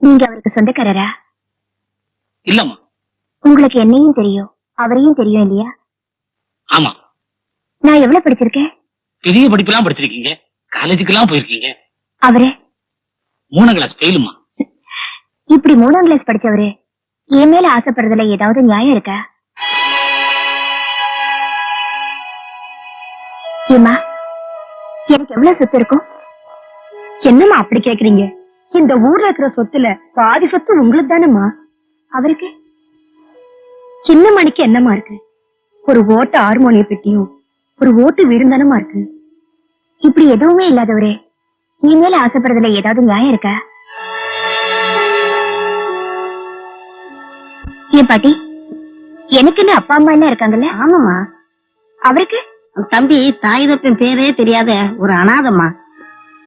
நீங்க அவருக்கு சொந்தக்காரரா? இல்லம்மா. உங்களுக்கு என்னையும் தெரியும், அவரையும் தெரியும் இல்லையா? ஆமா. நான் எவ்வளவு படிச்சிருக்கேன்? பெரிய படிப்பெல்லாம் படிச்சிருக்கீங்க, காலேஜுக்கெல்லாம் போயிருக்கீங்க. அவரு 3ஆம் கிளாஸ் ஃபெயிலுமா. இப்படி 3ஆம் கிளாஸ் படிச்சவரு என் மேல ஆசைப்படுறதுல ஏதாவது நியாயம் இருக்கா? ஏமா, எனக்கு எவ்வளவு சொத்து இருக்கும்? என்னம்மா அப்படி கேக்குறீங்க? இந்த ஊர்ல இருக்கிற சொத்துல பாதி சொத்து உங்களுக்கு தானேம்மா. அவருக்கு சின்ன மணிக்கு என்னமா இருக்கு? ஒரு ஓட்டு ஹார்மோனிய பெட்டியும் ஒரு ஓட்டு வீடும் தானமா இருக்கு. இப்படி எதுவுமே இல்லாதவரே நீ மேல ஆசைப்படுறதுல ஏதாவது நியாயம் இருக்கா? ஏன் பாட்டி, எனக்குன்னு அப்பா அம்மா எல்லாம் இருக்காங்கல்ல? ஆமாமா. அவருக்கு தம்பி தாய் தப்பின் பேரே தெரியாத ஒரு அனாதம்மா.